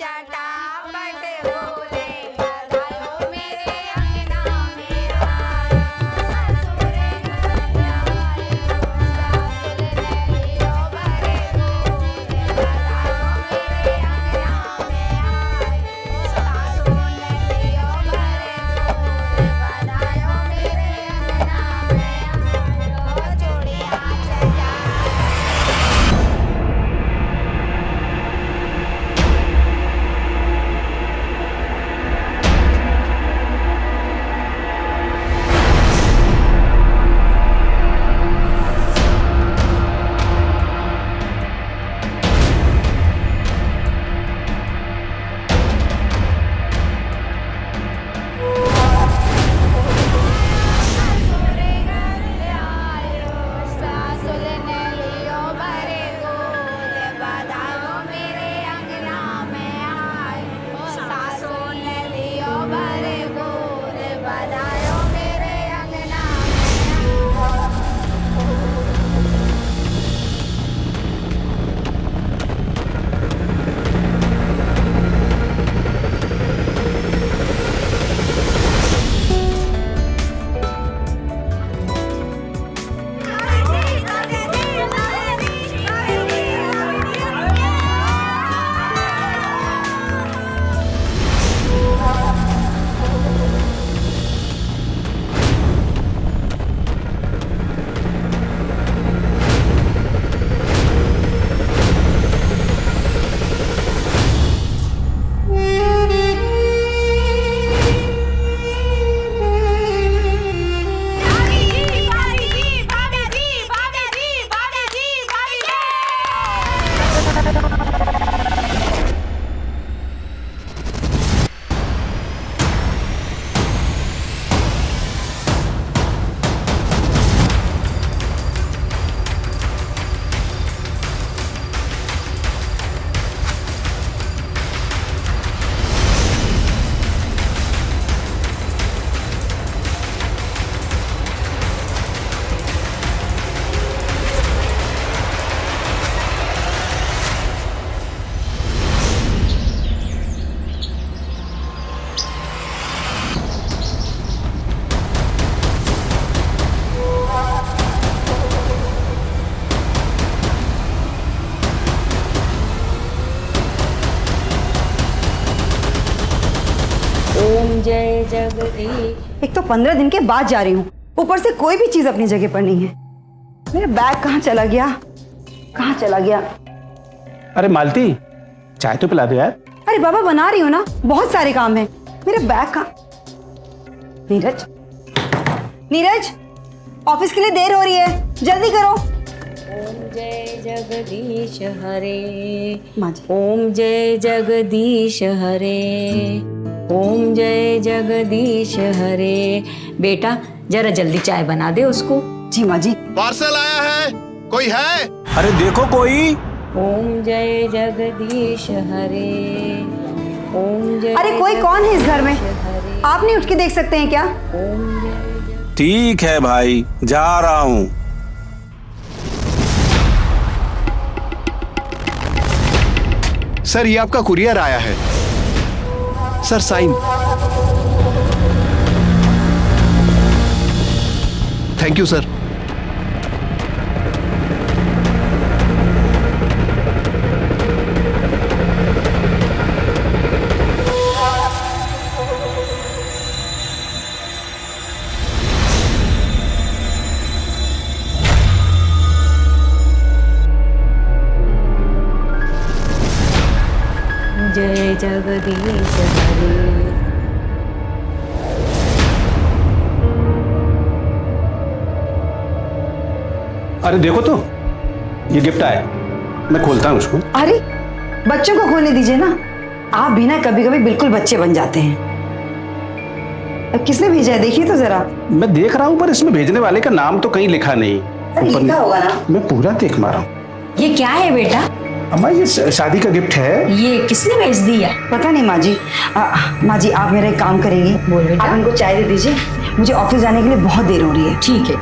चटापट बोले बधाइयों मेरे अंगना में आए। ससुर घर आए सासुर ने लियो भरे बोले बधाइयों मेरे अंगना में आए। सासुर ने लियो भरे बोले बधाइयों मेरे अंगना में आए। चूड़ियाँ चटा सासुर ने लियो भरे बोले बधाइयों मेरे अंगना में आए। सासुर ने लियो भरे बोले बधाइयों मेरे अंगना में आए। ओम जय जगदीश। एक तो 15 दिन के बाद जा रही हूँ, ऊपर से कोई भी चीज अपनी जगह पर नहीं है। मेरा बैग कहाँ चला गया? कहाँ चला गया? अरे मालती, चाय तो पिला दो यार। अरे बाबा बना रही हूँ ना, बहुत सारे काम है। मेरा बैग कहाँ? नीरज, नीरज, ऑफिस के लिए देर हो रही है, जल्दी करो। ओम जय जगदीश हरे। माँ जी। ओम जय जगदीश हरे। ओम जय जगदीश हरे। बेटा जरा जल्दी चाय बना दे उसको। जी माँ जी। पार्सल आया है, कोई है? अरे देखो कोई। ओम जय जगदीश हरे। ओम जय अरे कोई कौन है इस घर में? हरे। आप नहीं उठ के देख सकते हैं क्या? ओम जय ठीक है भाई, जा रहा हूँ। सर ये आपका कुरियर आया है। Sir sign. Thank you sir. जय जगदीश हरे। अरे देखो तो, ये गिफ्ट आया, मैं खोलता हूँ उसको। अरे बच्चों को खोलने दीजिए ना, आप भी ना कभी कभी बिल्कुल बच्चे बन जाते हैं। अब किसने भेजा है देखिए तो जरा। मैं देख रहा हूँ पर इसमें भेजने वाले का नाम तो कहीं लिखा नहीं। अरे ऊपर लिखा होगा ना। मैं पूरा देख मारा हूँ। ये क्या है बेटा? अम्मा ये शादी का गिफ्ट है। ये किसने भेज दिया? पता नहीं माँ जी। माँ जी आप मेरा एक काम करेंगे, बोल बेटा। आप इनको चाय दे दीजिए, मुझे ऑफिस जाने के लिए बहुत देर हो रही है। ठीक है।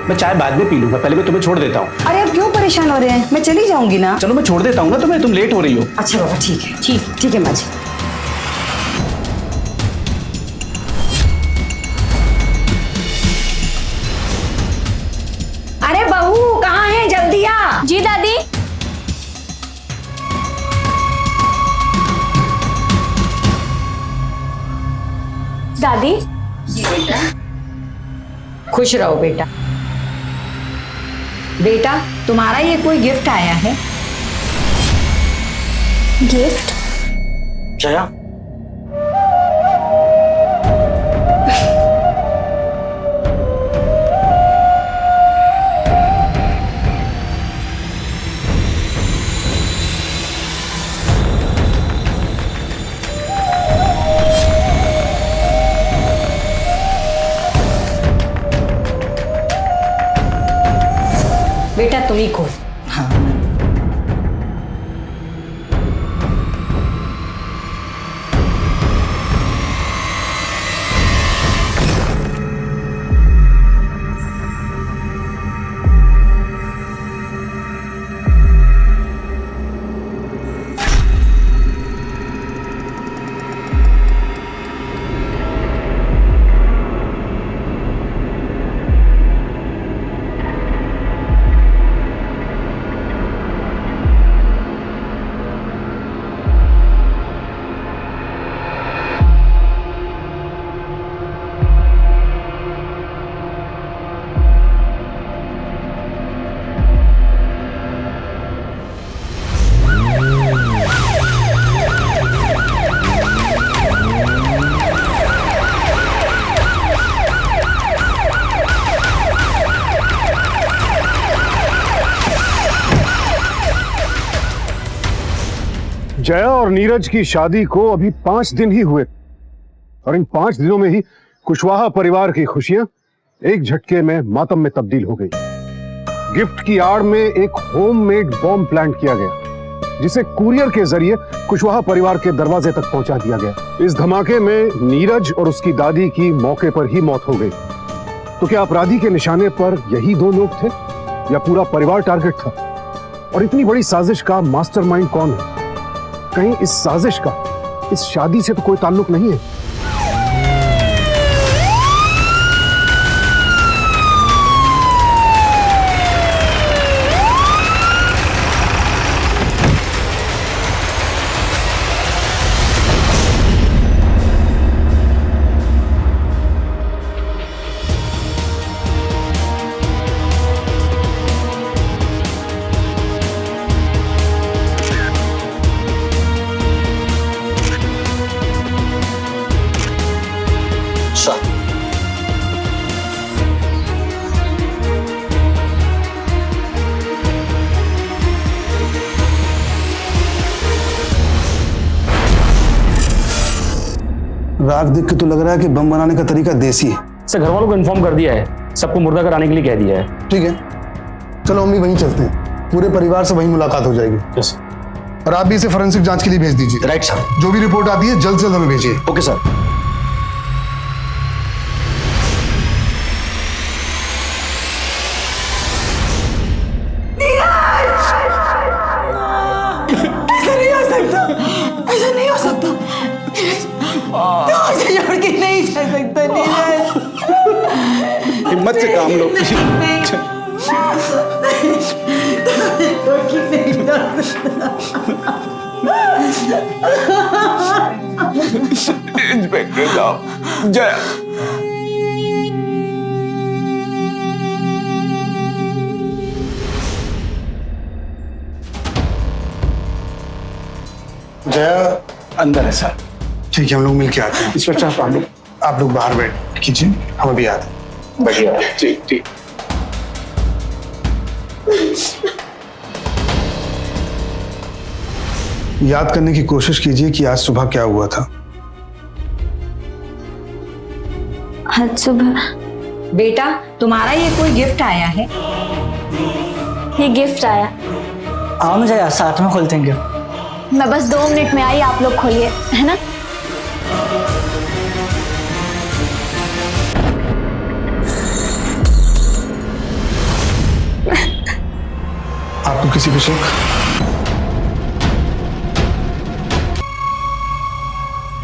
मैं चाय बाद में पी लूंगा, पहले मैं तुम्हें छोड़ देता हूँ। अरे अब क्यों परेशान हो रहे हैं? मैं चली जाऊंगी ना। चलो मैं छोड़ देता हूँ ना तुम्हें, तुम लेट हो रही हो। अच्छा बाबा ठीक है, ठीक है माँ जी। अरे बहू कहाँ है, जल्दी आ। जी दादी। दादी खुश रहो बेटा। बेटा तुम्हारा ये कोई गिफ्ट आया है। गिफ्ट? जया, बेटा तुम ही खोल। जया और नीरज की शादी को अभी 5 दिन ही हुए और इन 5 दिनों में ही कुशवाहा परिवार की खुशियां एक झटके में मातम में तब्दील हो गई। गिफ्ट की आड़ में एक होममेड बॉम्ब प्लांट किया गया जिसे कुरियर के जरिए कुशवाहा परिवार के दरवाजे तक पहुंचा दिया गया। इस धमाके में नीरज और उसकी दादी की मौके पर ही मौत हो गई। तो क्या अपराधी के निशाने पर यही 2 लोग थे या पूरा परिवार टारगेट था? और इतनी बड़ी साजिश का मास्टरमाइंड कौन है? कहीं इस साजिश का इस शादी से तो कोई ताल्लुक नहीं है? राख देख के तो लग रहा है कि बम बनाने का तरीका देसी है। सर घर वालों को इन्फॉर्म कर दिया है, सबको मुर्दा कराने के लिए कह दिया है। ठीक है, चलो हम भी वहीं चलते हैं, पूरे परिवार से वहीं मुलाकात हो जाएगी। यस और आप भी इसे फोरेंसिक जांच के लिए भेज दीजिए। Right sir. जो भी रिपोर्ट आती है जल्द से जल्द हमें भेजिए। Okay sir. ऐसा नहीं हो सकता। मुझे छोड़ के नहीं जा सकता नीरज। हिम्मत से काम लो। इंस्पेक्टर साहब, जया जया अंदर है सर। ठीक है, हम लोग मिल के आते हैं। इंस्पेक्टर साहब आप लोग बाहर बैठ कीजिए, हम अभी आते हैं। बढ़िया। ठीक ठीक। याद करने की कोशिश कीजिए कि आज सुबह क्या हुआ था। आज सुबह बेटा तुम्हारा ये कोई गिफ्ट आया है। ये गिफ्ट आया। आओ ना जया, साथ में खोलते हैं। मैं बस 2 मिनट में आई, आप लोग खोलिए, है ना? आपको किसी पे शक?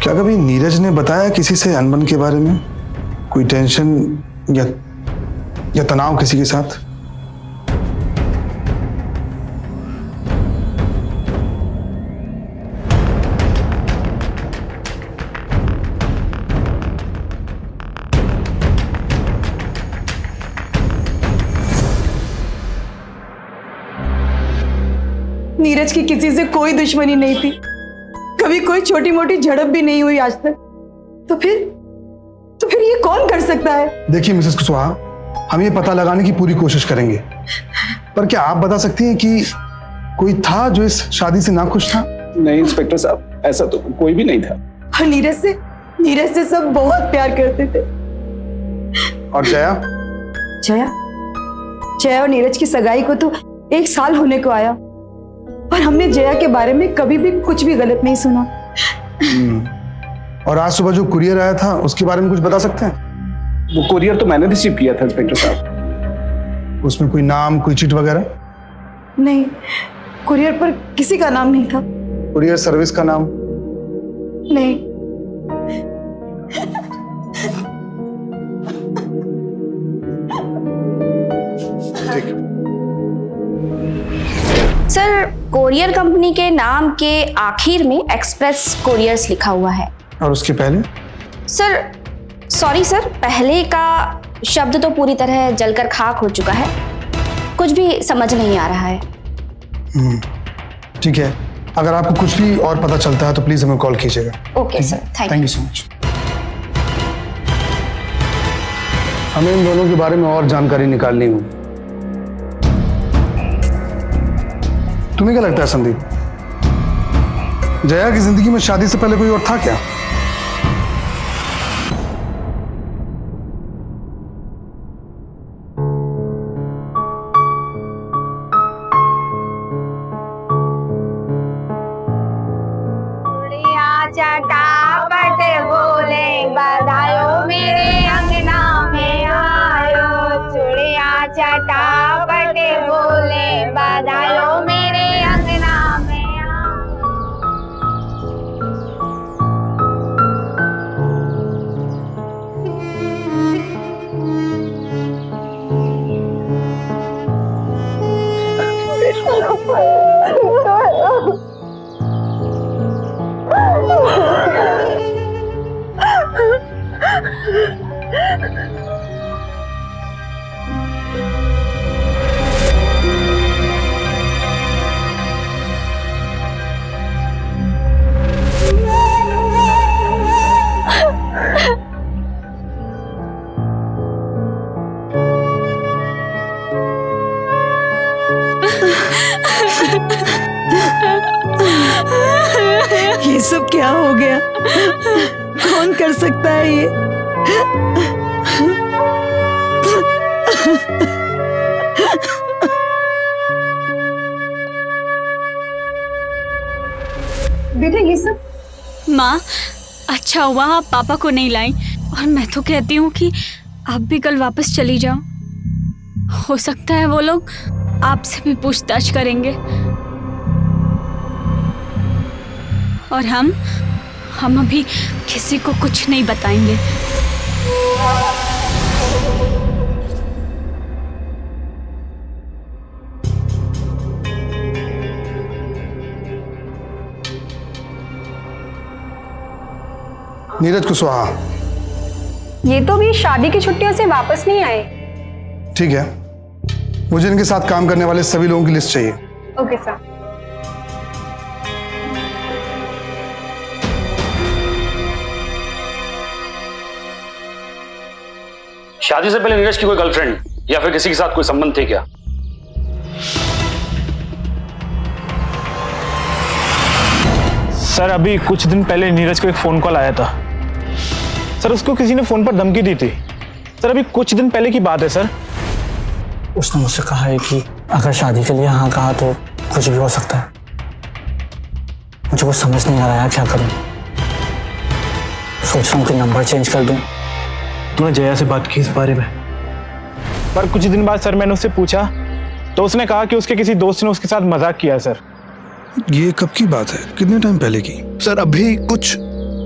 क्या कभी नीरज ने बताया किसी से अनबन के बारे में? कोई टेंशन या तनाव किसी के साथ? नीरज की किसी से कोई दुश्मनी नहीं थी, कभी कोई छोटी मोटी झड़प भी नहीं हुई आज तक। तो फिर ये कौन कर सकता है? देखिए मिसेस कुशवाहा, हम ये पता लगाने की पूरी कोशिश करेंगे, पर क्या आप बता सकती हैं कि कोई था जो इस शादी से नाखुश था? नहीं इंस्पेक्टर साहब, ऐसा तो कोई भी नहीं था। और नीरज से सब बहुत प्यार करते थे। और जया? जया और नीरज की सगाई को तो 1 साल होने को आया, पर हमने जया के बारे में कभी भी कुछ भी गलत नहीं सुना। और आज सुबह जो कुरियर आया था उसके बारे में कुछ बता सकते हैं? वो कुरियर तो मैंने रिसीव किया था इंस्पेक्टर साहब। उसमें कोई नाम, कोई चिट वगैरह? नहीं, कुरियर पर किसी का नाम नहीं था। कुरियर सर्विस का नाम? नहीं। ठीक। सर, कोरियर कंपनी के नाम के आखिर में एक्सप्रेस कोरियर्स लिखा हुआ है। और उसके पहले? सर सॉरी सर, पहले का शब्द तो पूरी तरह जलकर खाक हो चुका है, कुछ भी समझ नहीं आ रहा है। ठीक है, अगर आपको कुछ भी और पता चलता है तो प्लीज हमें कॉल कीजिएगा। Okay sir, thank you so much. हमें इन दोनों के बारे में और जानकारी निकालनी होगी। तुम्हें क्या लगता है संदीप, जया की जिंदगी में शादी से पहले कोई और था क्या? चटापट बोले बधायो मेरे अंगना में आयो, चूड़िया चटापट बोले बधायो मेरे अंगना में आयो। ये सब क्या हो गया? कौन कर सकता है ये? बेटा ये सब? माँ, अच्छा हुआ आप पापा को नहीं लाई, और मैं तो कहती हूँ कि आप भी कल वापस चली जाओ। हो सकता है वो लोग आपसे भी पूछताछ करेंगे, और हम अभी किसी को कुछ नहीं बताएंगे। नीरज कुशवाहा। ये तो भी शादी की छुट्टियों से वापस नहीं आए। ठीक है, मुझे इनके साथ काम करने वाले सभी लोगों की लिस्ट चाहिए। Okay sir. शादी से पहले नीरज की कोई गर्लफ्रेंड या फिर किसी के साथ कोई संबंध थे क्या? सर अभी कुछ दिन पहले नीरज को एक फोन कॉल आया था सर, उसको किसी ने फोन पर धमकी दी थी सर। अभी कुछ दिन पहले की बात है सर। उसने मुझसे कहा है कि अगर शादी के लिए हाँ कहा तो कुछ भी हो सकता है। मुझे कुछ समझ नहीं आ रहा है क्या करूं। सोच रहा हूँ कि नंबर चेंज कर दूं। तूने जया से बात की इस बारे में? पर कुछ दिन बाद सर मैंने उससे पूछा तो उसने कहा कि उसके किसी दोस्त ने उसके साथ मजाक किया सर। ये कब की बात है, कितने टाइम पहले की? सर अभी कुछ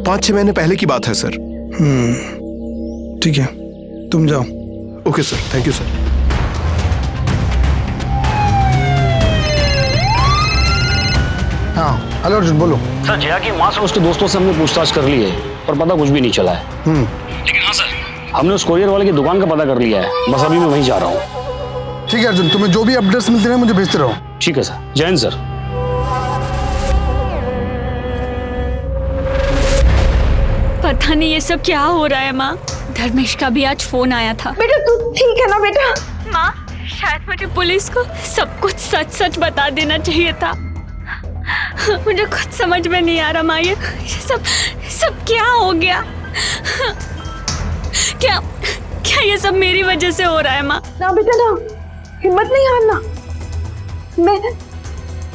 5-6 महीने पहले की बात है सर। ठीक है, तुम जाओ। Okay sir, thank you sir. हाँ हेलो अर्जुन, बोलो। सर जया की माँ से उसके दोस्तों से हमने पूछताछ कर ली है पर पता कुछ भी नहीं चला है। लेकिन हाँ सर, हमने उस कोरियर वाले की दुकान का पता कर लिया है। बस अभी मैं वहीं जा रहा हूँ। ठीक है अर्जुन, तुम्हें जो भी अपडेट्स मिलते रहे मुझे भेजते रहो। ठीक है सर, जय हिंद सर। पता नहीं ये सब क्या हो रहा है माँ। धर्मेश का भी आज फोन आया था। बेटा तू ठीक है ना बेटा? माँ शायद मुझे पुलिस को सब कुछ सच सच बता देना चाहिए था। मुझे खुद समझ में नहीं आ रहा माँ, ये सब क्या हो गया? क्या ये सब मेरी वजह से हो रहा है माँ? ना बेटा ना, हिम्मत नहीं हारना।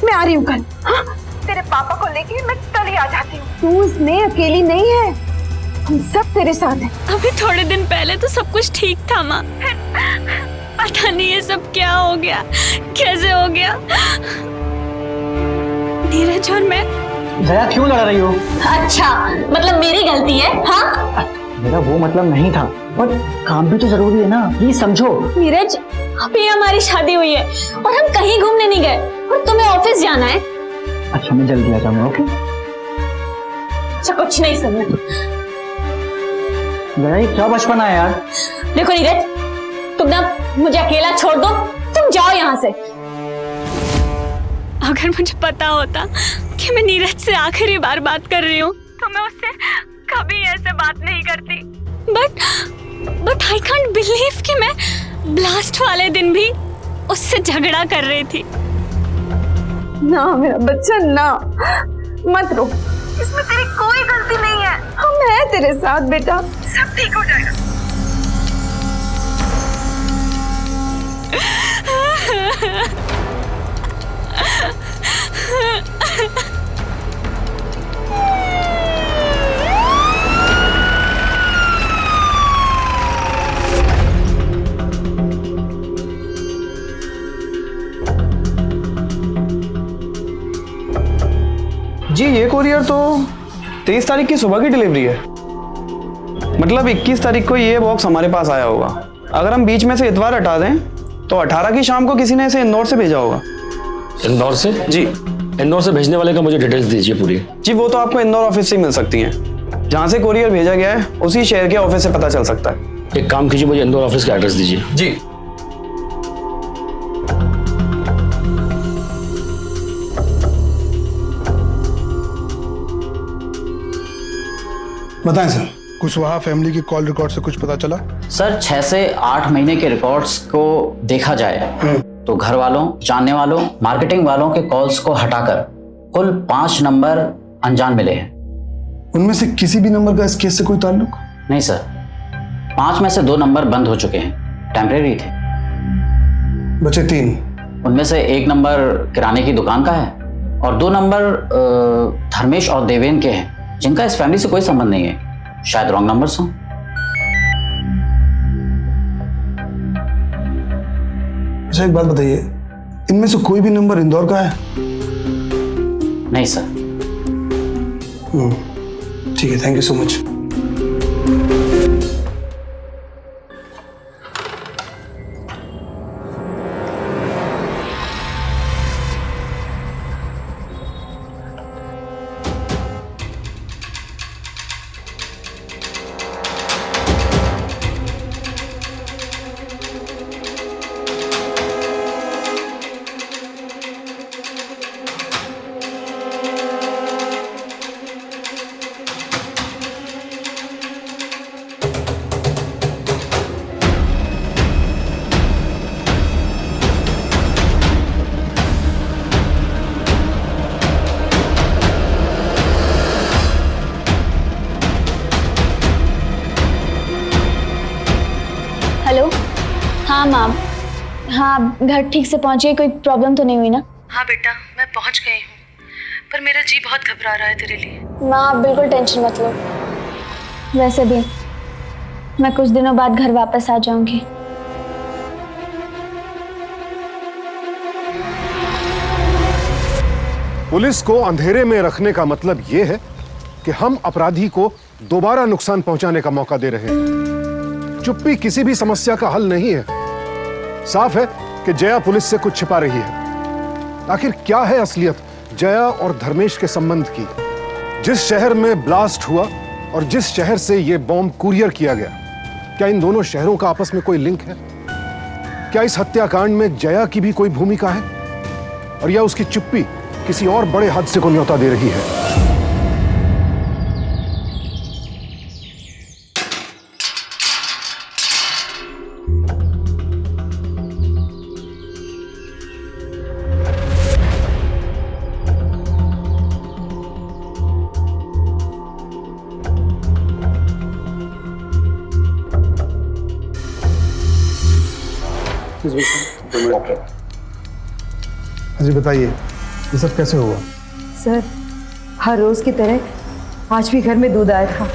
मैं आ रही हूँ कल। हाँ, तेरे पापा को लेके मैं कल ही आ जाती हूँ। तू इसमें अकेली नहीं है, हम सब तेरे साथ हैं। अभी थोड़े दिन पहले तो सब कुछ ठीक था माँ, पता नहीं ये सब क्या हो गया, कैसे हो गया। नीरज और मैं। जया क्यों लड़ रही हो? अच्छा मतलब मेरी गलती है? हाँ मेरा वो मतलब नहीं था, पर काम भी तो जरूरी है ना, प्लीज समझो। नीरज अभी हमारी शादी हुई है और हम कहीं घूमने नहीं गए और तुम्हें ऑफिस जाना है। अच्छा मैं जल्दी आ जाऊंगा। ओके अच्छा कुछ नहीं समझ। जया ये क्या बचपना है यार। देखो नीरज, तुम ना मुझे अकेला छोड़ दो, तुम जाओ यहाँ से। अगर मुझे पता होता कि मैं नीरज से आखिरी बार बात कर रही हूँ तो मैं उससे कभी ऐसे बात नहीं करती। बट आई कांट बिलीव कि मैं ब्लास्ट वाले दिन भी उससे झगड़ा कर रही थी। ना मेरा बच्चा ना, मत रो, इसमें तेरी कोई गलती नहीं है। हम हैं तेरे साथ बेटा, सब ठीक हो जाएगा। जी ये कोरियर तो 23 तारीख की सुबह की डिलीवरी है। मतलब 21 तारीख को ये बॉक्स हमारे पास आया होगा। अगर हम बीच में से इतवार हटा दें तो 18 की शाम को किसी ने इसे इंदौर से भेजा होगा। इंदौर से? जी इंदौर से भेजने वाले का मुझे डिटेल्स दीजिए पूरी। जी वो तो आपको इंदौर ऑफिस से ही मिल सकती हैं। जहाँ से कोरियर भेजा गया है उसी शहर के ऑफिस से पता चल सकता है। एक काम कीजिए, मुझे इंदौर ऑफिस का एड्रेस दीजिए। जी बताएं सर, कुशवाहा फैमिली की कॉल रिकॉर्ड से कुछ पता चला? सर 6 से 8 महीने के रिकॉर्ड्स को देखा जाए तो घर वालों, जानने वालों, मार्केटिंग वालों के कॉल्स को हटाकर कुल 5 नंबर अनजान मिले हैं। उनमें से किसी भी नंबर का इस केस से कोई ताल्लुक? नहीं सर, 5 में से 2 नंबर बंद हो चुके हैं, टेम्परेरी थे। बचे 3। उनमें से 1 नंबर किराने की दुकान का है और 2 नंबर धर्मेश और देवेन के हैं, जिनका इस फैमिली से कोई संबंध नहीं है। शायद रॉन्ग नंबर्स हों। अच्छा एक बात बताइए, इनमें से कोई भी नंबर इंदौर का है? नहीं सर। ठीक है, thank you so much. Hello. हाँ मैम, हाँ घर ठीक से पहुंची, कोई प्रॉब्लम तो नहीं हुई ना? हाँ बेटा, मैं पहुंच गई हूँ, पर मेरा जी बहुत घबरा रहा है तेरे लिए। माँ आप बिल्कुल टेंशन मत लो, वैसे भी मैं कुछ दिनों बाद घर वापस आ जाऊंगी। पुलिस को अंधेरे में रखने का मतलब यह है कि हम अपराधी को दोबारा नुकसान पहुंचाने का मौका दे रहे हैं। चुप्पी किसी भी समस्या का हल नहीं है। साफ है कि जया पुलिस से कुछ छिपा रही है। आखिर क्या है असलियत जया और धर्मेश के संबंध की? जिस शहर में ब्लास्ट हुआ और जिस शहर से यह बॉम्ब कुरियर किया गया, क्या इन दोनों शहरों का आपस में कोई लिंक है? क्या इस हत्याकांड में जया की भी कोई भूमिका है? और या उसकी चुप्पी किसी और बड़े हादसे को न्योता दे रही है? जी बताइए, ये सब कैसे हुआ? सर, हर रोज की तरह आज भी घर में दूध आया था।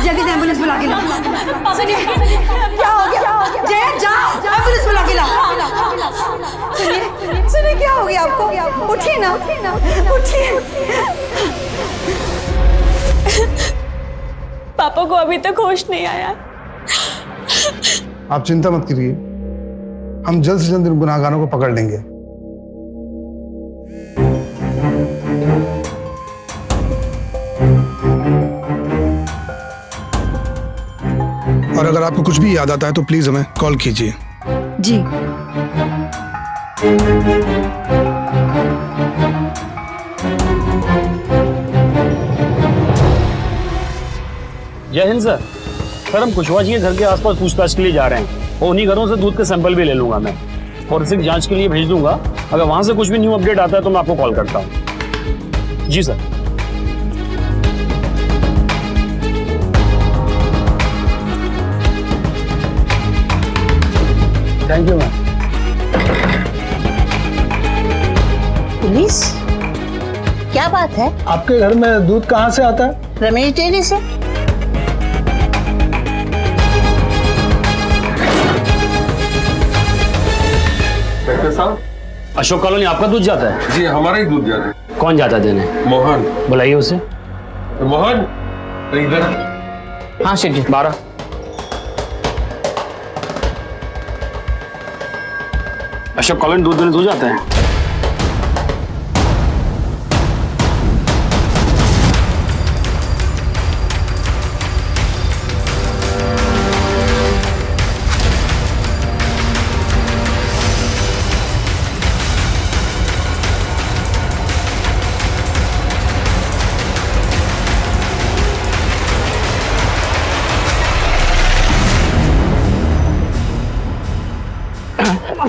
जल्दी एम्बुलेंस बुला के लाओ। सुनिए, क्या हो गया? जया, जाओ एम्बुलेंस बुला के लाओ। सुनिए, क्या हो गया आपको? उठिए ना, उठिए। पापा को अभी तक होश नहीं आया। आप चिंता मत करिए, हम जल्द से जल्द इन गुनाहगारों को पकड़ लेंगे। और अगर आपको कुछ भी याद आता है तो प्लीज हमें कॉल कीजिए। जी। जय हिंद सर। सर, हम कुशवाहा जी के घर के आसपास पूछताछ के लिए जा रहे हैं और उन्हीं घरों से दूध के सैंपल भी ले लूंगा मैं और इसे जांच के लिए भेज दूंगा। अगर वहां से कुछ भी न्यू अपडेट आता है तो मैं आपको कॉल करता हूँ। जी sir. Thank you ma'am. Police? क्या बात है? आपके घर में दूध कहाँ से आता है? रमेश डेयरी से। डॉक्टर साहब, अशोक कॉलोनी आपका दूध जाता है? जी, हमारा ही दूध जाता है। कौन जाता है देने? मोहन। बुलाइए उसे। मोहन इधर। हाँ शेठ जी। 12। अशोक कॉलोनी दूध देने दूध जाता है?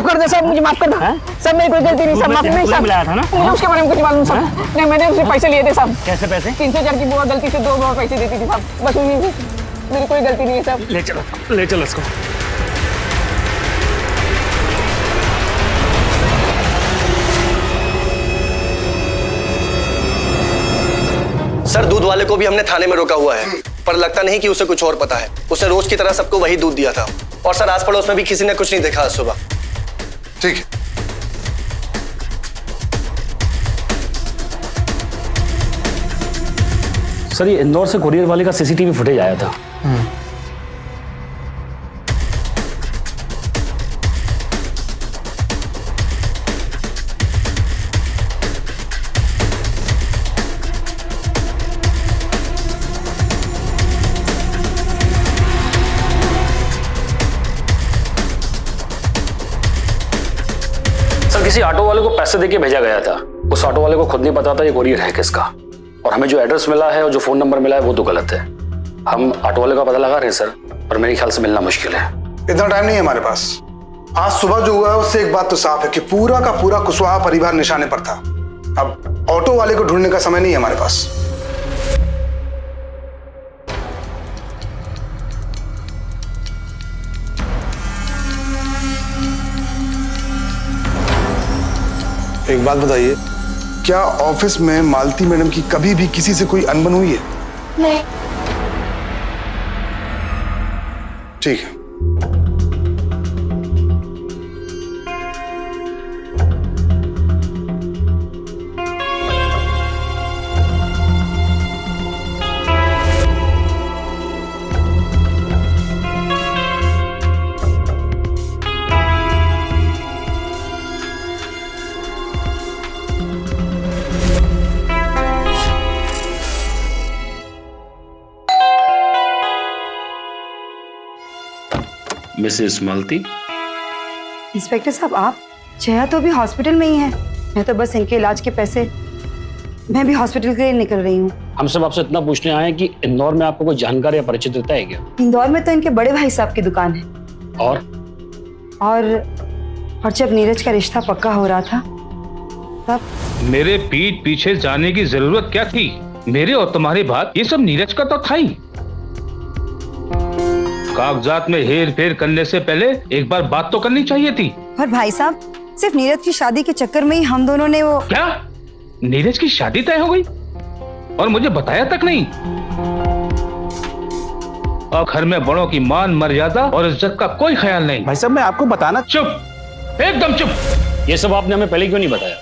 कर दे साहब, मुझे माफ कर दो। सब मेरी कोई गलती नहीं, सब माफी नहीं साहब। मिलाया था ना? मुझे उसके बारे में कुछ मालूम साहब। नहीं, मैंने उससे पैसे लिए थे साहब। कैसे पैसे? 300,000 की बुआ गलती से 2 बार पैसे देती थी साहब। बस उन्हीं से, मेरी कोई गलती नहीं है साहब। ले चलो इसको। सर, दूध वाले को भी हमने थाने में रोका हुआ है, पर लगता नहीं कि उसे कुछ और पता है। उसने रोज की तरह सबको वही दूध दिया था और सर आस पड़ोस में भी किसी ने कुछ नहीं देखा आज सुबह। ठीक है। सर, ये इंदौर से कुरियर वाले का सीसीटीवी फुटेज आया था। किसी ऑटो वाले को पैसे देके भेजा गया था। उस ऑटो वाले को खुद नहीं पता था ये कोरियर है किसका, और हमें जो एड्रेस मिला है और जो फोन नंबर मिला है वो तो गलत है। हम ऑटो वाले का पता लगा रहे हैं सर, पर मेरे ख्याल से मिलना मुश्किल है। इतना टाइम नहीं है हमारे पास। आज सुबह जो हुआ है उससे एक बात तो साफ है कि पूरा का पूरा कुशवाहा परिवार निशाने पर था। अब ऑटो वाले को ढूंढने का समय नहीं है हमारे पास। एक बात बताइए, क्या ऑफिस में मालती मैडम की कभी भी किसी से कोई अनबन हुई है? नहीं। ठीक है। मिसेस मालती। इंस्पेक्टर साहब, आप? जया तो अभी हॉस्पिटल में ही है। मैं तो बस इनके इलाज के पैसे, मैं भी हॉस्पिटल के लिए निकल रही हूँ। हम सब आपसे इतना पूछने आए हैं कि इंदौर में आपको कोई जानकार या परिचित रहता है क्या? इंदौर में तो इनके बड़े भाई साहब की दुकान है। और जब नीरज का रिश्ता पक्का हो रहा था तब मेरे पीठ पीछे जाने की जरूरत क्या थी? मेरे और तुम्हारे बात ये सब नीरज का तो था ही। कागजात में हेर फेर करने से पहले एक बार बात तो करनी चाहिए थी। और भाई साहब, सिर्फ नीरज की शादी के चक्कर में ही हम दोनों ने वो... क्या? नीरज की शादी तय हो गई और मुझे बताया तक नहीं? और घर में बड़ों की मान मर्यादा और इज्जत का कोई ख्याल नहीं। भाई साहब मैं आपको बताना। चुप, एकदम चुप। ये सब आपने हमें पहले क्यों नहीं बताया?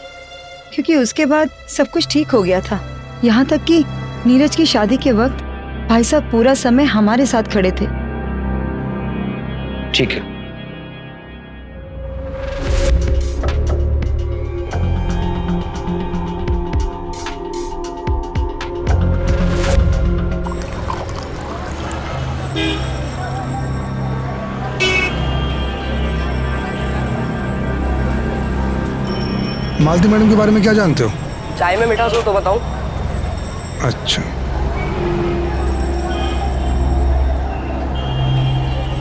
क्योंकि उसके बाद सब कुछ ठीक हो गया था। यहाँ तक कि नीरज की शादी के वक्त भाई साहब पूरा समय हमारे साथ खड़े थे। ठीक है। मालती मैडम के बारे में क्या जानते हो? चाय में मिठास हो तो बताऊं? अच्छा।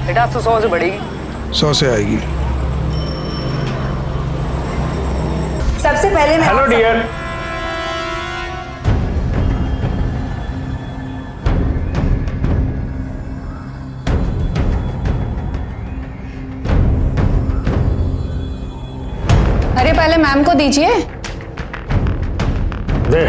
मिठास तो 100 से बढ़ेगी। 100 से आएगी। सबसे पहले मैं... हेलो डियर। अरे पहले मैम को दीजिए। दे।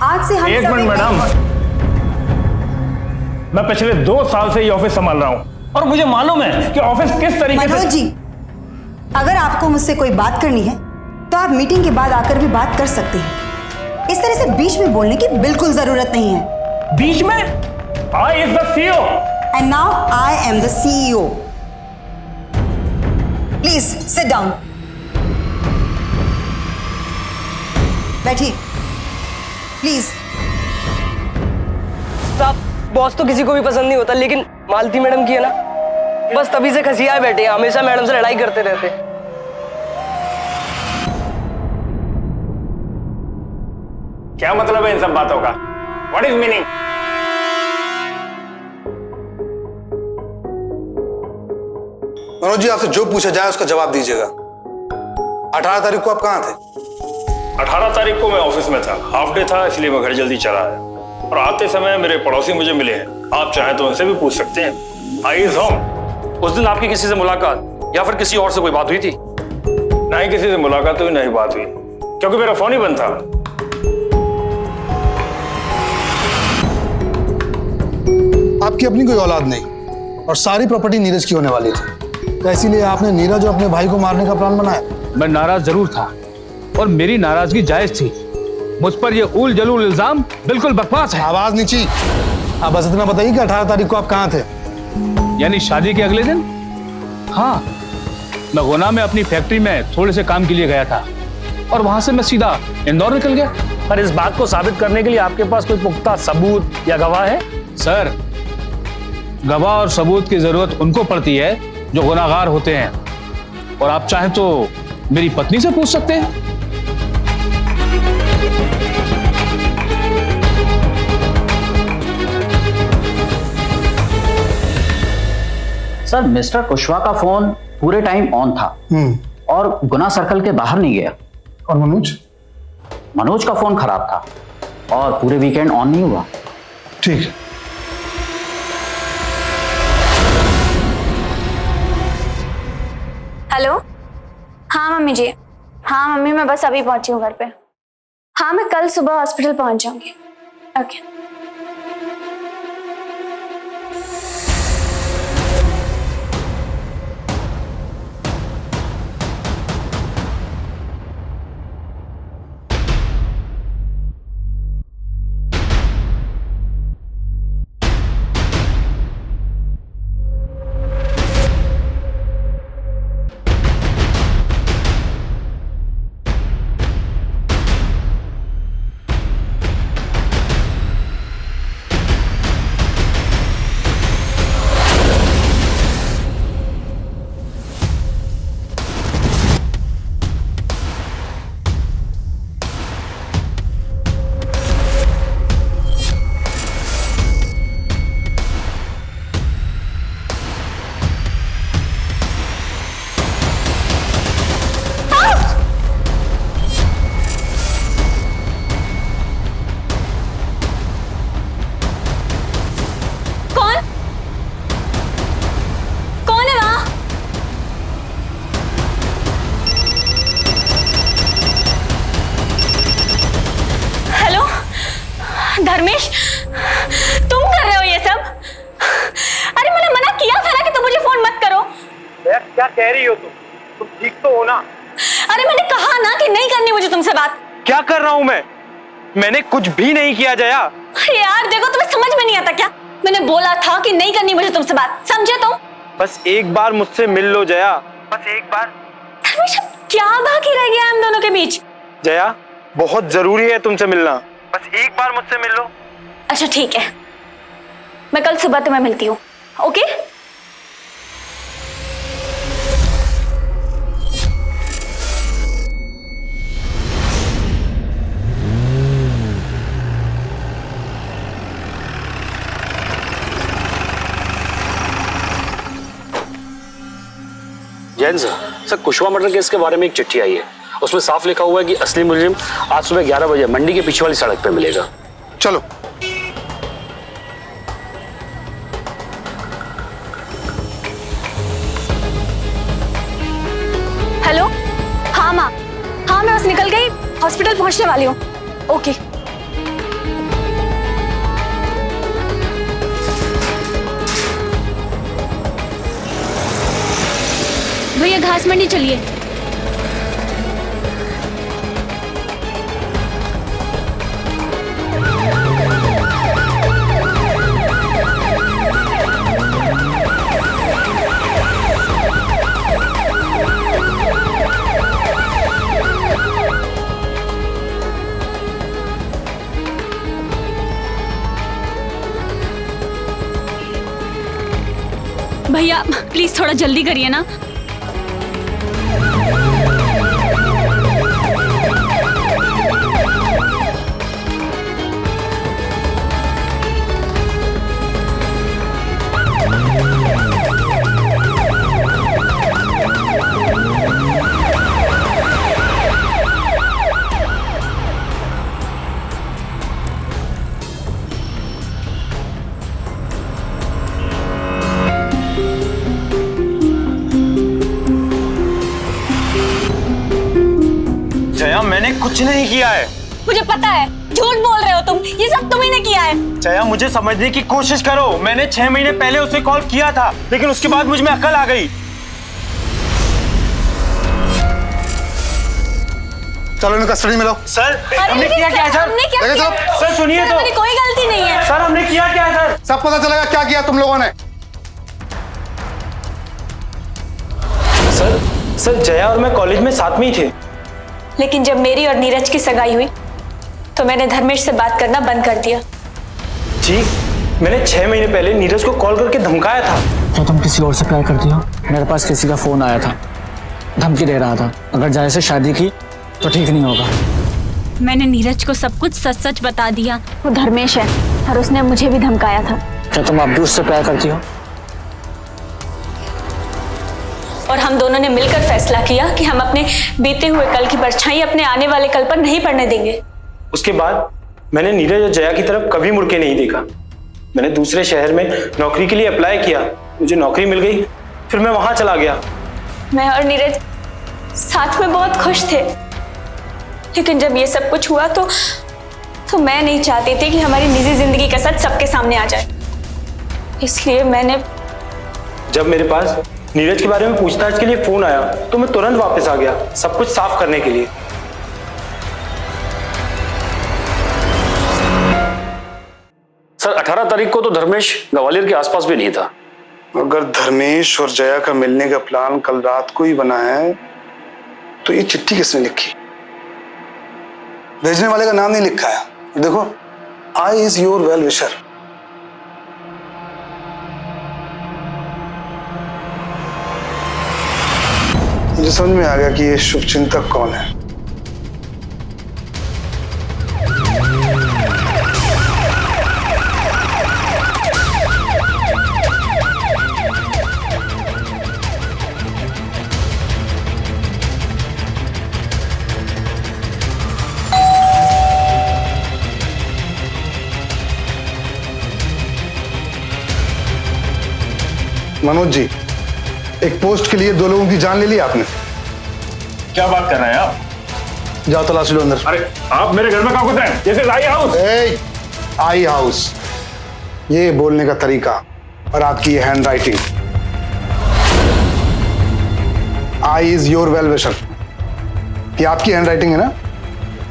आज से हम एक सब मिनट मैडम, मैं पिछले 2 साल से ये ऑफिस संभाल रहा हूं और मुझे मालूम है कि ऑफिस किस तरीके मनोज से... जी, अगर आपको मुझसे कोई बात करनी है तो आप मीटिंग के बाद आकर भी बात कर सकते हैं। इस तरह से बीच में बोलने की बिल्कुल जरूरत नहीं है। बीच में? I is the CEO and now I am the CEO. Please sit down. बैठिए प्लीज। साहब, बॉस तो किसी को भी पसंद नहीं होता, लेकिन मालती मैडम की है ना, बस तभी से खसियाए बैठे हैं। हमेशा मैडम से लड़ाई करते रहते। क्या मतलब है इन सब बातों का? What is meaning? Manoj ji, आपसे जो पूछा जाए उसका जवाब दीजिएगा। 18 तारीख को आप कहाँ थे? 18 तारीख को मैं ऑफिस में था, हाफ डे था, इसलिए मैं घर जल्दी चला आया। और आते समय मेरे पड़ोसी मुझे मिले हैं। आप चाहें तो उनसे भी पूछ सकते हैं। I is home. उस दिन आपकी किसी से मुलाकात या फिर किसी और से कोई बात हुई थी? ना ही किसी से मुलाकात हुई, ना ही बात हुई, क्योंकि मेरा फोन ही बंद था। आपकी अपनी कोई औलाद नहीं और सारी प्रॉपर्टी नीरज की होने वाली थी, तो इसीलिए आपने नीरज और अपने भाई को मारने का प्लान बनाया? मैं नाराज जरूर था और मेरी नाराजगी जायज थी। मुझ पर ये उल जलूल इल्जाम बिल्कुल बकवास है। आवाज नीची। आप बस इतना बताइए कि 18 तारीख को आप कहाँ थे? यानी शादी के अगले दिन? हाँ, मैं गुना में अपनी फैक्ट्री में थोड़े से काम के लिए गया था और वहां से मैं सीधा इंदौर निकल गया। पर इस बात को साबित करने के लिए आपके पास कोई पुख्ता सबूत या गवाह है? सर, गवाह और सबूत की जरूरत उनको पड़ती है जो गुनाहगार होते हैं, और आप चाहें तो मेरी पत्नी से पूछ सकते हैं। सर, मिस्टर कुशवाहा का फोन पूरे टाइम ऑन था और गुना सर्कल के बाहर नहीं गया। और मनोज? मनोज का फोन खराब था और पूरे वीकेंड ऑन नहीं हुआ। ठीक है। हेलो। हाँ मम्मी जी। हाँ मम्मी, मैं बस अभी पहुंची हूँ घर पे। हाँ, मैं कल सुबह हॉस्पिटल पहुंच जाऊंगी। ओके। धर्मेश, तुम कर रहे हो ये सब? अरे मैंने मना किया था ना कि तुम मुझे फोन मत करो। क्या कह रही हो तुम ठीक तो हो ना? अरे मैंने कहा ना कि नहीं करनी मुझे तुमसे बात। क्या कर रहा हूं मैंने कुछ भी नहीं किया जया। अरे यार देखो, तुम्हें समझ में नहीं आता क्या? मैंने बोला था कि नहीं करनी मुझे तुमसे बात, समझे तुम? बस एक बार मुझसे मिल लो जया, बस एक बार। धर्मेश, अब क्या बाकी रह गया हम दोनों के बीच? जया, बहुत जरूरी है तुमसे मिलना, बस एक बार मुझसे मिल लो। अच्छा ठीक है, मैं कल सुबह तुम्हें मिलती हूँ। Okay? Jain sir, Kushwaha murder case के बारे में एक चिट्ठी आई है। उसमें साफ लिखा हुआ है कि असली मुलजिम आज सुबह 11 बजे मंडी के पीछे वाली सड़क पे मिलेगा। चलो। हेलो। हाँ माँ, हाँ मैं बस निकल गई, हॉस्पिटल पहुंचने वाली हूँ। ओके। भैया घास मंडी चलिए। भैया प्लीज थोड़ा जल्दी करिए ना। जया, मैंने कुछ नहीं किया है। मुझे पता है, झूठ बोल रहे हो तुम, ये सब तुम्ही ने किया है। जया, मुझे समझने की कोशिश करो। मैंने 6 महीने पहले उसे कॉल किया था, लेकिन उसके बाद मुझ में अकल आ गई। चलो इन्हें कस्टडी में लो। सर, हमने किया क्या है सर? हमने क्या किया? सर सुनिए तो। मेरी कोई गलती नहीं है। सर हमने किया क्या है सर? सब पता चलेगा क्या किया तुम लोगों ने। सर जया और मैं कॉलेज में साथ में ही थे। लेकिन जब मेरी और नीरज की सगाई हुई तो मैंने धर्मेश से बात करना बंद कर दिया। जी, मैंने 6 महीने पहले नीरज को कॉल करके धमकाया था। क्या तुम किसी और से प्यार करती हो? मेरे पास किसी का फोन आया था, धमकी दे रहा था अगर जया से शादी की तो ठीक नहीं होगा। मैंने नीरज को सब कुछ सच सच बता दिया। वो धर्मेश है और उसने मुझे भी धमकाया था। क्या तुम अब भी उससे प्यार करती हो? और हम दोनों ने मिलकर फैसला किया कि हम अपने बीते हुए कल की परछाई अपने आने वाले कल पर नहीं पड़ने देंगे। उसके बाद मैंने नीरज और जया की तरफ कभी मुड़ के नहीं देखा। मैंने दूसरे शहर में नौकरी के लिए अप्लाई किया, मुझे नौकरी मिल गई, फिर मैं वहां चला गया। मैं और नीरज साथ में बहुत खुश थे, लेकिन जब ये सब कुछ हुआ तो मैं नहीं चाहती थी कि हमारी निजी जिंदगी का सच सबके सामने आ जाए। इसलिए मैंने जब मेरे पास नीरज के बारे में पूछताछ के लिए फोन आया तो मैं तुरंत वापस आ गया, सब कुछ साफ करने के लिए। सर 18 तारीख को तो धर्मेश ग्वालियर के आसपास भी नहीं था। अगर धर्मेश और जया का मिलने का प्लान कल रात को ही बना है तो ये चिट्ठी किसने लिखी? भेजने वाले का नाम नहीं लिखा है। देखो, I is your well wisher. मुझे समझ में आ गया कि ये शुभचिंतक कौन है। मनोज जी, एक पोस्ट के लिए 2 लोगों की जान ले ली आपने। क्या बात कर रहे हैं आप? जाओ तलाश लो अंदर। अरे आप मेरे घर में कहाँ घुस रहे हैं? This is I house. I house, ये बोलने का तरीका और आपकी ये hand writing. I is your well wisher, ये आपकी हैंड राइटिंग है ना?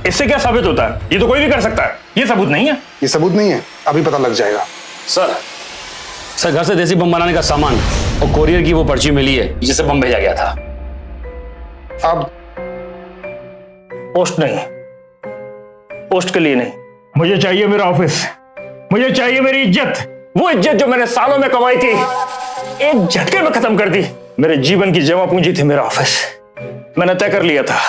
इससे क्या साबित होता है? ये तो कोई भी कर सकता है, ये सबूत नहीं है। ये सबूत नहीं है, अभी पता लग जाएगा। सर घर से देसी बम बनाने का सामान और कोरियर की वो पर्ची मिली है जिससे बम भेजा गया था। अब पोस्ट नहीं, पोस्ट के लिए नहीं, मुझे चाहिए मेरा ऑफिस, मुझे चाहिए मेरी इज्जत, वो इज्जत जो मैंने सालों में कमाई थी, एक झटके में खत्म कर दी। मेरे जीवन की जमा पूंजी थी मेरा ऑफिस। मैंने तय कर लिया था,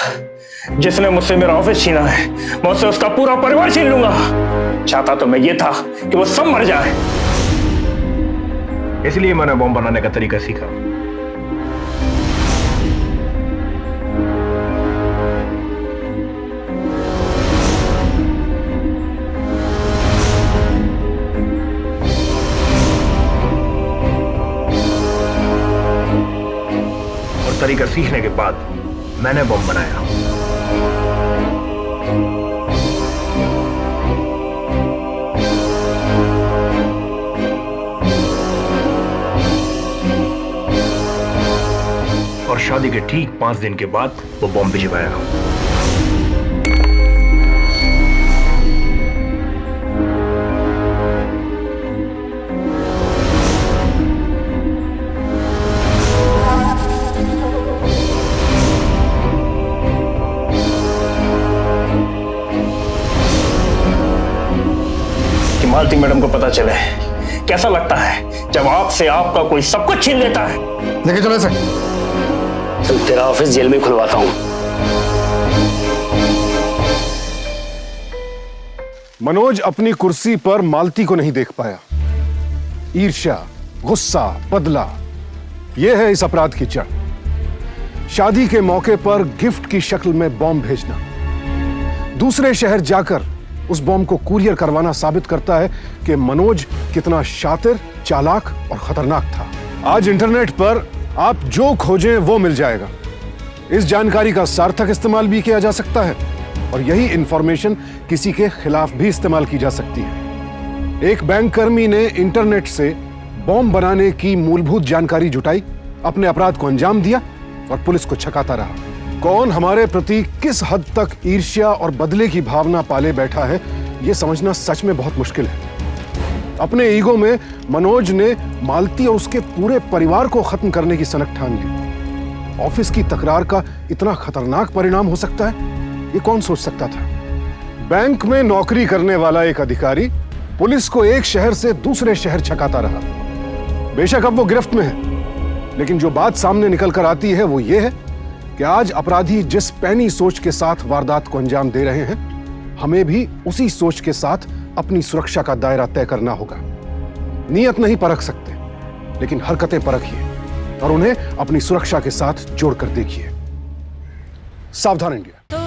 जिसने मुझसे मेरा ऑफिस छीना है मैं उससे उसका पूरा परिवार छीन लूंगा। चाहता तो मैं ये था कि वो सब मर जाए, इसलिए मैंने बम बनाने का तरीका सीखा। और तरीका सीखने के बाद मैंने बम बनाया। और शादी के ठीक 5 दिन के बाद वो बम भिजवाया। कि मालती मैडम को पता चले कैसा लगता है जब आपसे आपका कोई सब कुछ छीन लेता है। लेके चलो इसे। तो तेरा ऑफिस जेल में खुलवाता हूं। मनोज अपनी कुर्सी पर मालती को नहीं देख पाया। ईर्ष्या, गुस्सा, बदला, यह है इस अपराध की जड़। शादी के मौके पर गिफ्ट की शक्ल में बॉम्ब भेजना, दूसरे शहर जाकर उस बॉम्ब को कुरियर करवाना साबित करता है कि मनोज कितना शातिर, चालाक और खतरनाक था। आज इंटरनेट पर आप जो खोजें वो मिल जाएगा। इस जानकारी का सार्थक इस्तेमाल भी किया जा सकता है और यही इंफॉर्मेशन किसी के खिलाफ भी इस्तेमाल की जा सकती है। एक बैंक कर्मी ने इंटरनेट से बॉम्ब बनाने की मूलभूत जानकारी जुटाई, अपने अपराध को अंजाम दिया और पुलिस को छकाता रहा। कौन हमारे प्रति किस हद तक ईर्ष्या और बदले की भावना पाले बैठा है, यह समझना सच में बहुत मुश्किल है। अपने ईगो में मनोज ने मालती और उसके पूरे परिवार को खत्म करने की सनक ठान ली। ऑफिस की तकरार का इतना खतरनाक परिणाम हो सकता है, ये कौन सोच सकता था? बैंक में नौकरी करने वाला एक अधिकारी पुलिस को एक शहर से दूसरे शहर छकाता रहा। बेशक अब वो गिरफ्त में है, लेकिन जो बात सामने निकल कर आती है वो ये है कि आज अपराधी जिस पैनी सोच के साथ वारदात को अंजाम दे रहे हैं, हमें भी उसी सोच के साथ अपनी सुरक्षा का दायरा तय करना होगा। नीयत नहीं परख सकते, लेकिन हरकतें परखिए और उन्हें अपनी सुरक्षा के साथ जोड़कर देखिए। सावधान इंडिया।